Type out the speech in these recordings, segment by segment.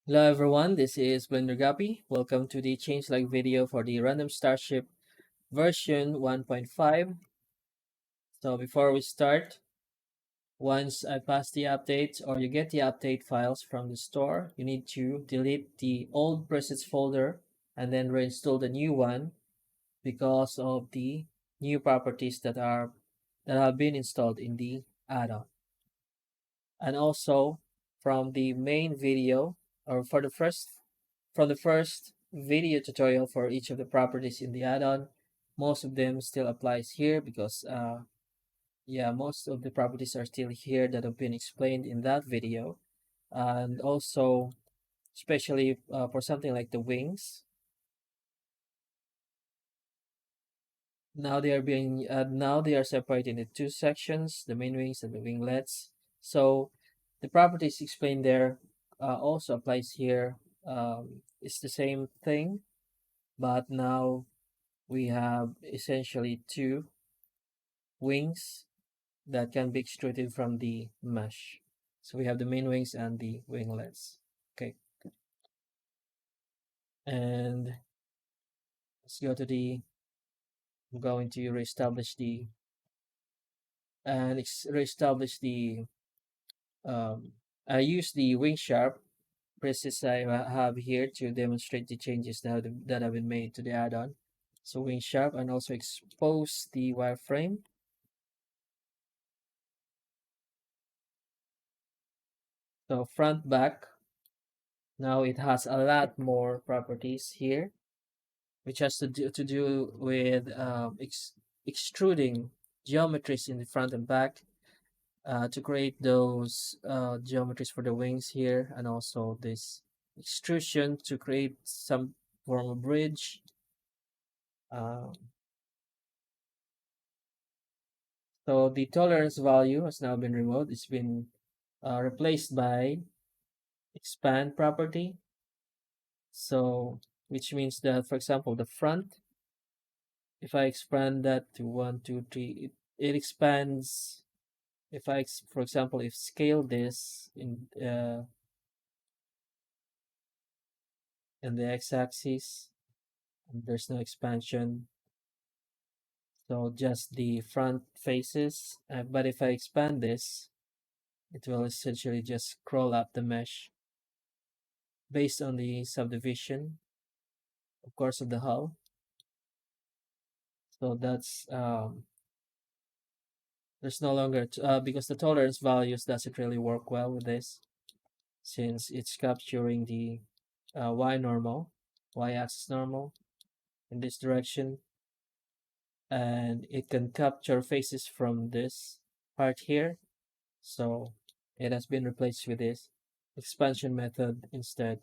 Hello everyone, this is Blender Gabi. Welcome to the changelog video for the Random Starship version 1.5. So before we start, once I pass the updates or you get the update files from the store, you need to delete the old presets folder and then reinstall the new one because of the new properties that have been installed in the add-on. And also from the main video or from the first video tutorial for each of the properties in the add-on, most of them still applies here because yeah, most of the properties are still here that have been explained in that video. And also, especially for something like the wings, now they are separated into two sections, the main wings and the winglets. So the properties explained there also applies here. It's the same thing, but now we have essentially two wings that can be extruded from the mesh. So we have the main wings and the winglets. Okay, and let's go to the, I'm going to reestablish the, reestablish the, um, I use the wing sharp presets I have here to demonstrate the changes that have been made to the add-on. So wing sharp and also expose the wireframe. So front back, now it has a lot more properties here, which has to do with extruding geometries in the front and back to create those geometries for the wings here, and also this extrusion to create some form of bridge. Uh, so the tolerance value has now been removed. It's been replaced by expand property. So which means that, for example, the front, if I expand that to 1, 2, 3, it expands. If for example, if scale this in the x-axis, there's no expansion, so just the front faces. But if I expand this, it will essentially just crawl up the mesh based on the subdivision, of course, of the hull. So that's there's no longer because the tolerance values doesn't really work well with this, since it's capturing the y-axis normal in this direction, and it can capture faces from this part here. So it has been replaced with this expansion method instead.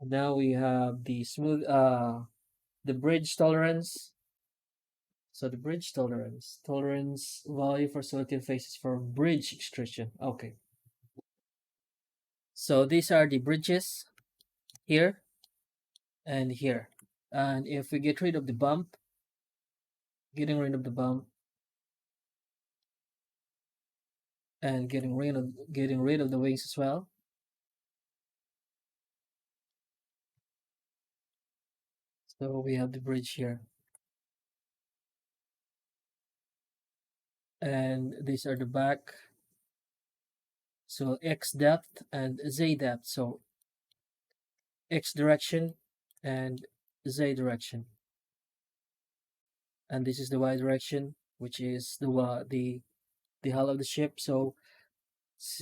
Now we have the the bridge tolerance. So the bridge tolerance value for selected faces for bridge extrusion. Okay. So these are the bridges here and here. And if we get rid of the bump, getting rid of the bump and getting rid of the wings as well. So we have the bridge here. And these are the back. So X depth and Z depth. So X direction and Z direction. And this is the Y direction, which is the hull of the ship. So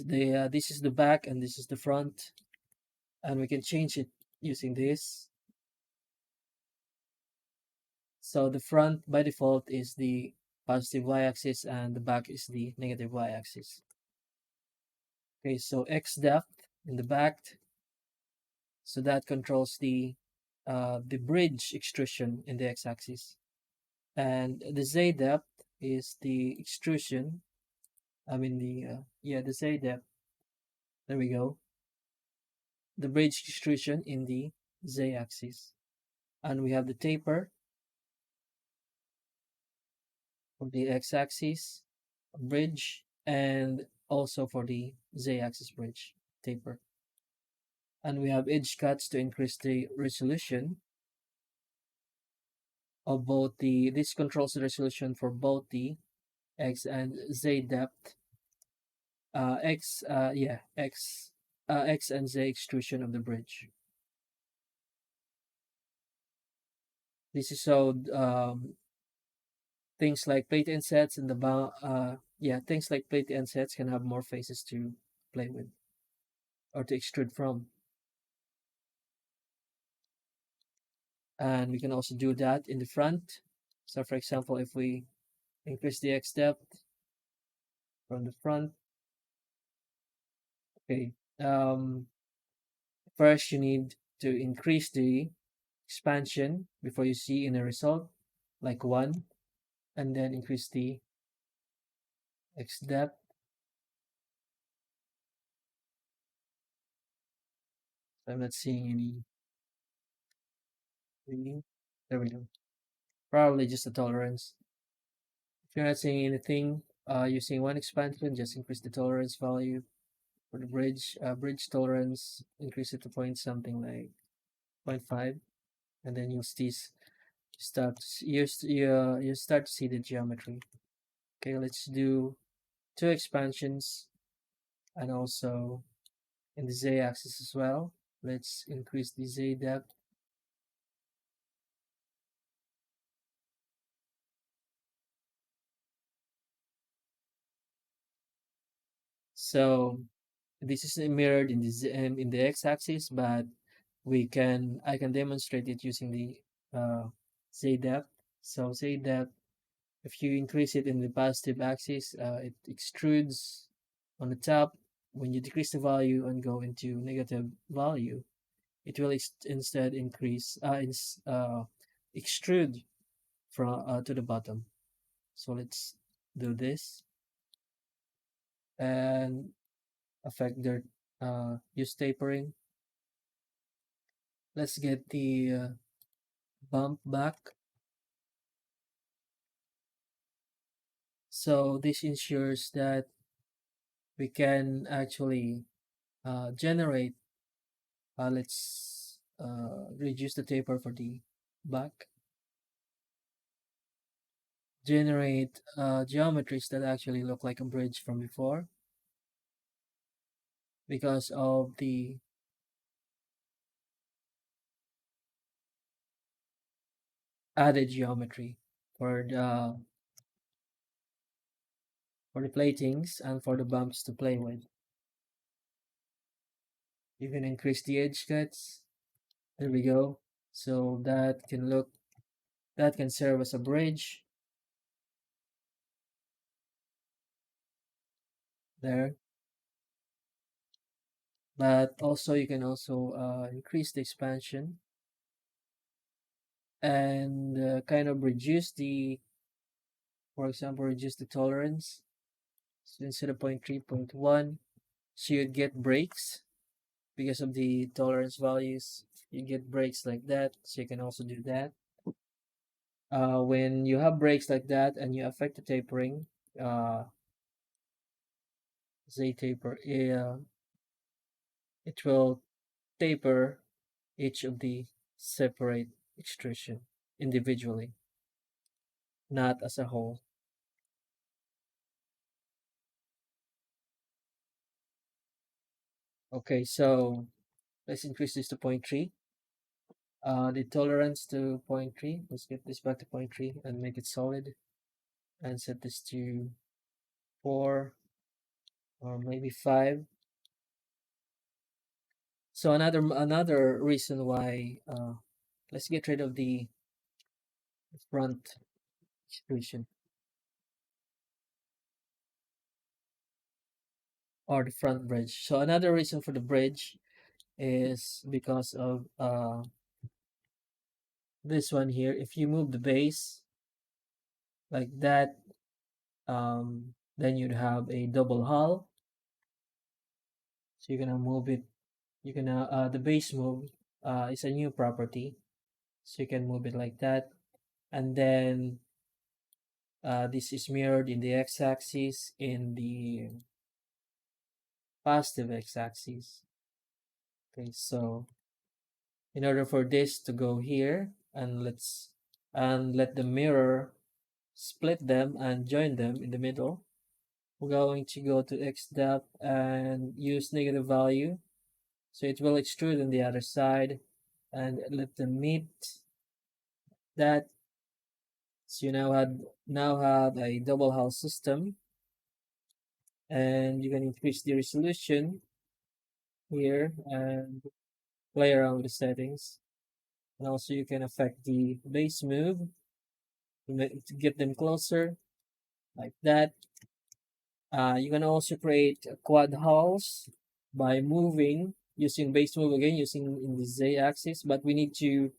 this is the back and this is the front, and we can change it using this. So the front by default is the positive y-axis and the back is the negative y-axis. Okay, so X depth in the back, so that controls the bridge extrusion in the x-axis, and the Z depth is the extrusion. I mean the Z depth. There we go. The bridge extrusion in the z-axis, and we have the taper for the x-axis bridge, and also for the z-axis bridge taper. And we have edge cuts to increase the resolution of both the, this controls the resolution for both the x and z depth, x and z extrusion of the bridge. This is so things like plate insets and things like plate insets can have more faces to play with or to extrude from. And we can also do that in the front. So for example, if we increase the x depth from the front, okay, first you need to increase the expansion before you see in a result, like 1, and then increase the x depth. I'm not seeing any reading. There we go. Probably just a tolerance. If you're not seeing anything, using one expansion, just increase the tolerance value for the bridge. Bridge tolerance, increase it to point something like 0.5, and then you'll see you start to see the geometry. Okay, let's do 2 expansions, and also in the z-axis as well. Let's increase the z depth. So this is mirrored in the in the x-axis, but I can demonstrate it using the z depth. So z depth, if you increase it in the positive axis, it extrudes on the top. When you decrease the value and go into negative value, it will instead extrude from to the bottom. So let's do this and affect their use tapering. Let's get the bump back. So this ensures that we can actually generate, let's reduce the taper for the back, generate geometries that actually look like a bridge from before because of the added geometry for the platings and for the bumps to play with. You can increase the edge cuts. There we go. So that can serve as a bridge there. But also you can also increase the expansion and kind of reduce the, for example, reduce the tolerance. So instead of 0.3, 0.1, so you get breaks because of the tolerance values. You get breaks like that, so you can also do that. When you have breaks like that and you affect the tapering, Z taper, it will taper each of the separate extrusion individually, not as a whole. Okay, so let's increase this to 0.3. The tolerance to 0.3. Let's get this back to 0.3 and make it solid, and set this to 4 or maybe 5. So another reason why let's get rid of the front extrusion or the front bridge. So another reason for the bridge is because of this one here. If you move the base like that, then you'd have a double hull. So you're gonna move it. You can the base move is a new property, so you can move it like that, and then this is mirrored in the x-axis in the positive x-axis. Okay, so in order for this to go here, and let the mirror split them and join them in the middle, we're going to go to x depth and use negative value. So it will extrude on the other side and let them meet that. So you now have a double hull system, and you can increase the resolution here and play around with the settings. And also you can affect the base move to get them closer like that. You can also create quad hulls by moving using base move again using in the Z axis, but we need to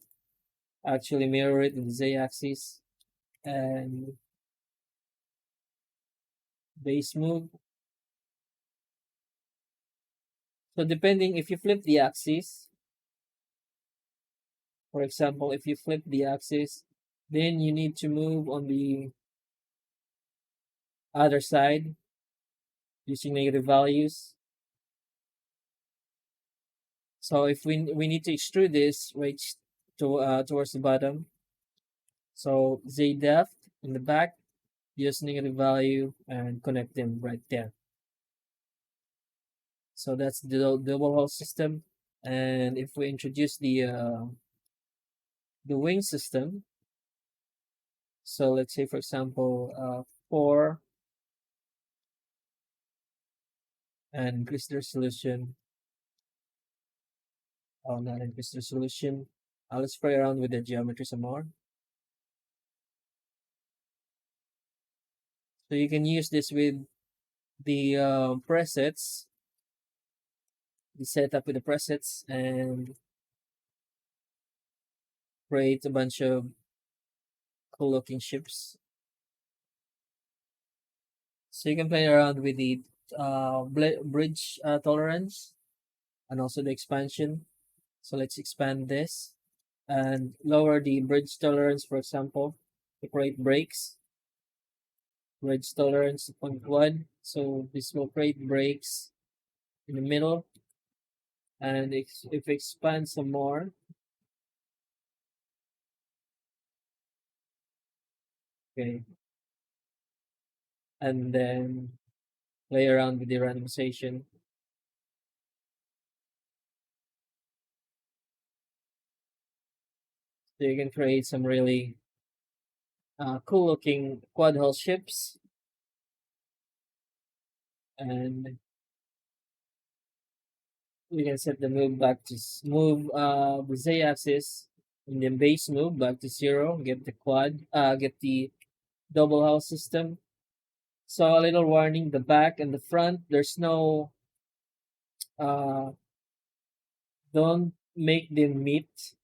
actually mirror it in the Z axis and base move. So depending if you flip the axis, for example, if you flip the axis, then you need to move on the other side using negative values. So if we need to extrude this right towards the bottom, so Z depth in the back, use negative value and connect them right there. So that's the double hull system. And if we introduce the wing system, so let's say for example 4 and increase the resolution. Oh, not increase the resolution. Let's play around with the geometry some more. So you can use this with the presets, the setup with the presets, and create a bunch of cool looking ships. So you can play around with the bridge tolerance and also the expansion. So let's expand this and lower the bridge tolerance, for example, to create breaks. Bridge tolerance 0.1. So this will create breaks in the middle. And if we expand some more, okay, and then play around with the randomization. So you can create some really cool looking quad hull ships, and we can set the move back to move the Z axis and then base move back to 0, get the get the double hull system. So a little warning, the back and the front, there's no uh don't make them meet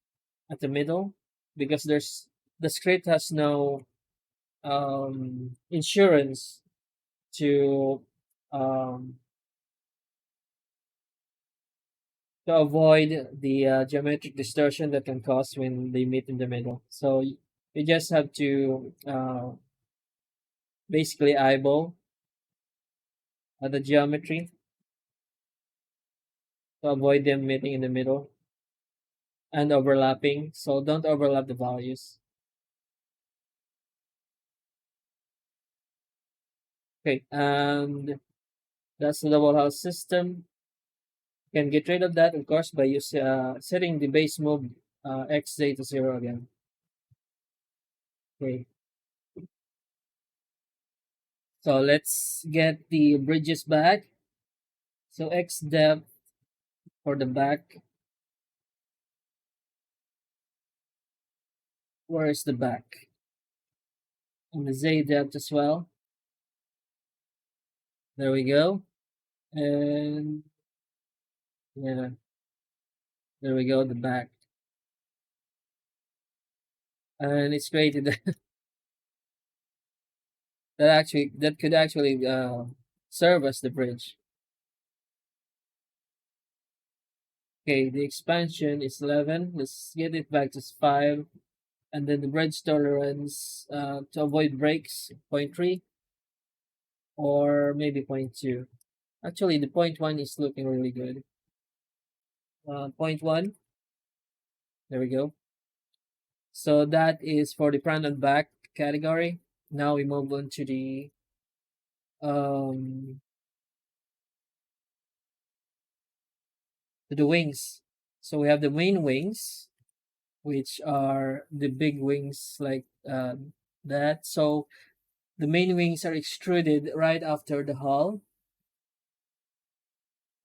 at the middle because there's the script has no insurance to um to avoid the geometric distortion that can cause when they meet in the middle. So you just have to basically eyeball the geometry to avoid them meeting in the middle and overlapping. So don't overlap the values. Okay, and that's the double house system. You can get rid of that, of course, by setting the base move xj to 0 again. Okay, so let's get the bridges back. So x depth for the back. Where is the back? And the z depth as well. There we go. And yeah, there we go, the back. And it's created that could actually serve as the bridge. Okay, the expansion is 11. Let's get it back to 5. And then the bridge tolerance to avoid breaks 0.3 or maybe 0.2. Actually, the point one is looking really good. Point one, there we go. So that is for the front and back category. Now we move on um to the wings. So we have the main wings, which are the big wings like that. So the main wings are extruded right after the hull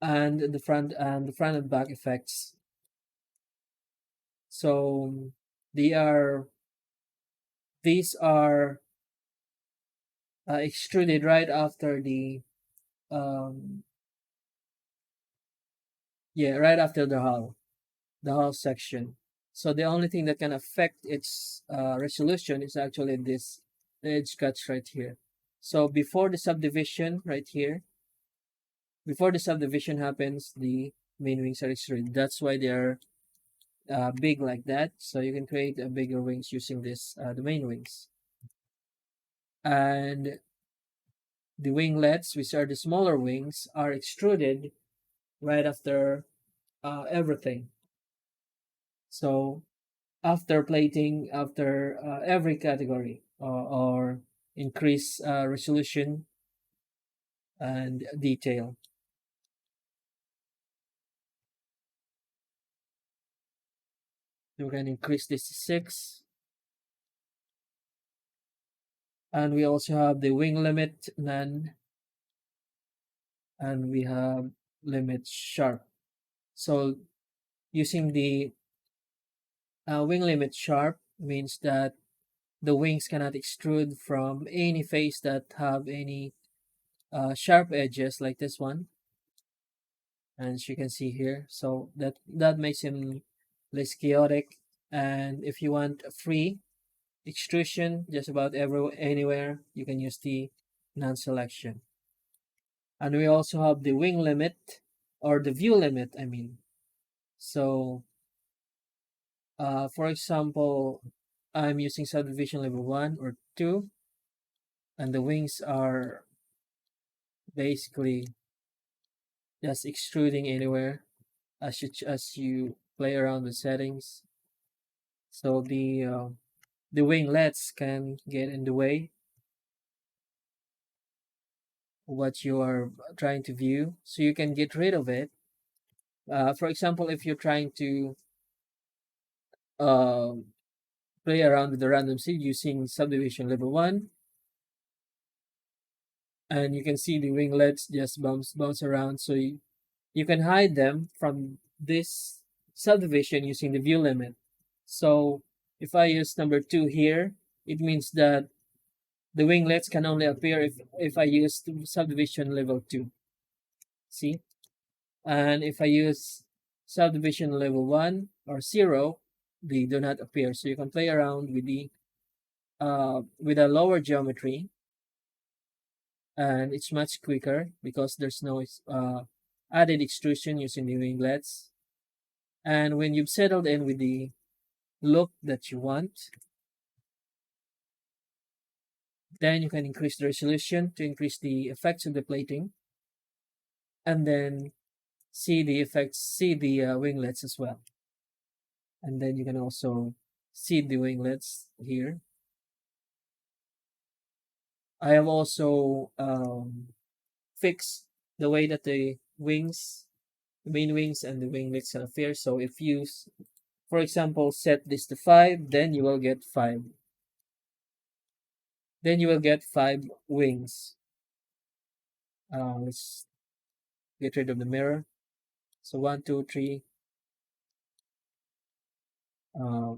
and the front and back effects. So they are these are extruded right after um right after the hull section. So the only thing that can affect its resolution is actually this edge cuts right here. So before the subdivision happens, the main wings are extruded. That's why they are big like that. So you can create a bigger wings using the main wings. And the winglets, which are the smaller wings, are extruded right after everything. So after plating, after every category or increase resolution and detail. So we can increase this to 6. And we also have the wing limit none, and we have limit sharp. So using the wing limit sharp means that the wings cannot extrude from any face that have any sharp edges like this one, and as you can see here. So that makes him less chaotic. And if you want a free extrusion just about anywhere, you can use the non-selection. And we also have the wing limit or the view limit, I mean. So for example, I'm using subdivision level 1 or 2, and the wings are basically just extruding anywhere as you play around with settings. So the winglets can get in the way of what you are trying to view, so you can get rid of it. For example, if you're trying to uh, play around with the random seed using subdivision level 1, and you can see the winglets just bounce around, so you can hide them from this subdivision using the view limit. So if I use number 2 here, it means that the winglets can only appear if I use subdivision level 2. See? And if I use subdivision level 1 or 0, they do not appear. So you can play around with a lower geometry, and it's much quicker because there's no added extrusion using the winglets. And when you've settled in with the look that you want, then you can increase the resolution to increase the effects of the plating, and then see the winglets as well. And then you can also see the winglets here. I have also fixed the way that the main wings and the winglets can appear. So if you, for example, set this to 5, then you will get 5. Then you will get 5 wings. Let's get rid of the mirror. So 1, 2, 3,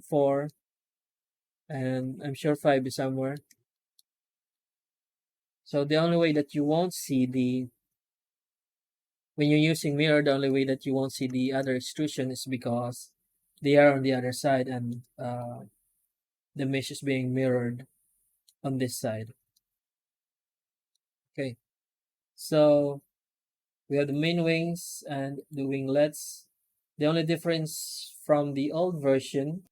4, and I'm sure 5 is somewhere. So the only way that you won't see when you're using mirror, the only way that you won't see the other extrusion is because they are on the other side, and the mesh is being mirrored on this side. Okay, so we have the main wings and the winglets. The only difference from the old version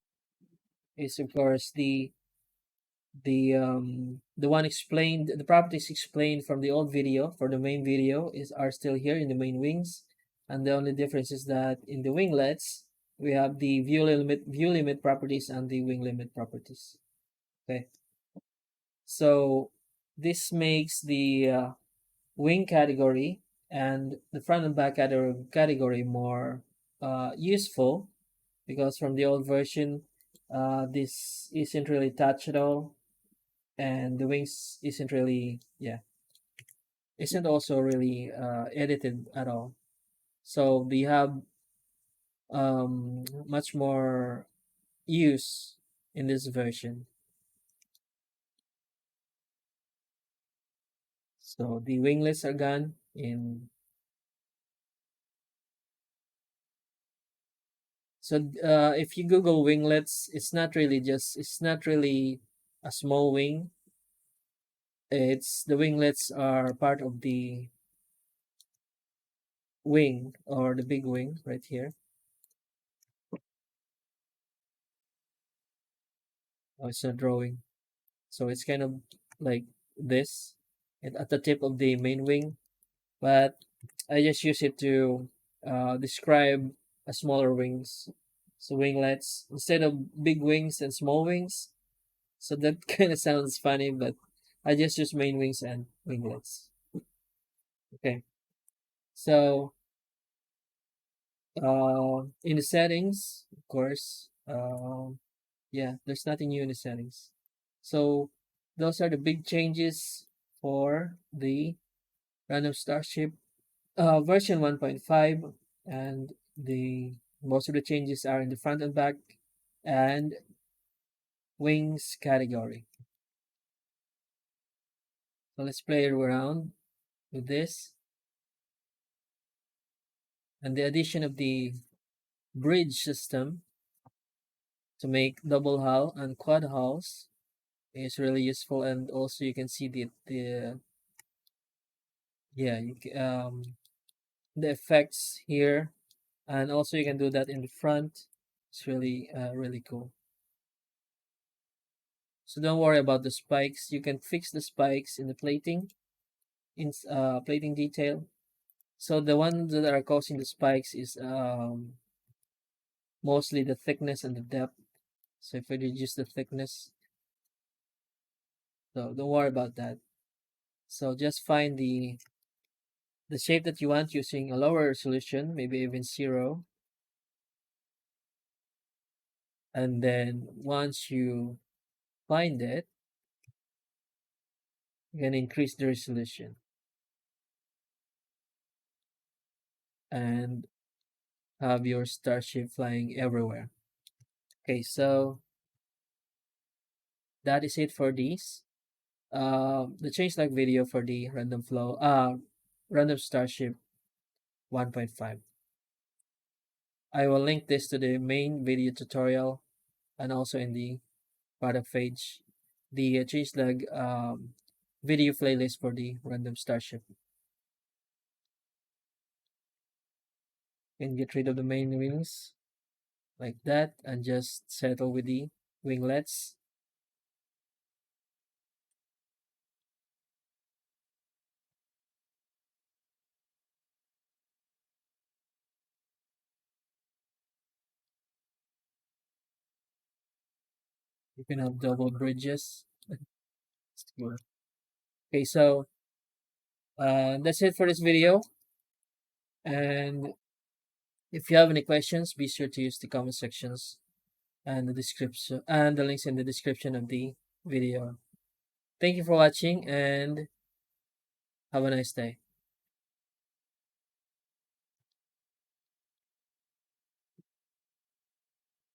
is, of course, The one explained, the properties explained from the old video for the main video is are still here in the main wings, and the only difference is that in the winglets we have the view limit properties and the wing limit properties. Okay, so this makes the wing category and the front and back category more useful, because from the old version, this isn't really touched at all, and the wings isn't also really edited at all. So they have much more use in this version. So the winglets are gone in. So if you Google winglets, it's not really a small wing. It's the winglets are part of the wing, or the big wing right here. Oh, it's a drawing. So it's kind of like this at the tip of the main wing, but I just use it to describe a smaller wings. So winglets instead of big wings and small wings. So that kind of sounds funny, but I just use main wings and winglets. Okay. So in the settings, of course, yeah, there's nothing new in the settings. So those are the big changes for the Random Starship version 1.5, and the most of the changes are in the front and back and wings category. So let's play around with this, and the addition of the bridge system to make double hull and quad hulls is really useful, and also you can see the yeah the effects here, and also you can do that in the front. It's really really cool. So don't worry about the spikes. You can fix the spikes in the plating, in plating detail. So the ones that are causing the spikes is mostly the thickness and the depth. So if we reduce the thickness, so don't worry about that. So just find the shape that you want using a lower resolution, maybe even 0. And then once you find it, you can increase the resolution and have your starship flying everywhere. Okay, so that is it for these. The changelog video for the random starship 1.5. I will link this to the main video tutorial, and also in the product page, the changelog video playlist for the random starship. You can get rid of the main wings like that and just settle with the winglets. You can have double bridges. Okay, so that's it for this video. And if you have any questions, be sure to use the comment sections and the description and the links in the description of the video. Thank you for watching, and have a nice day.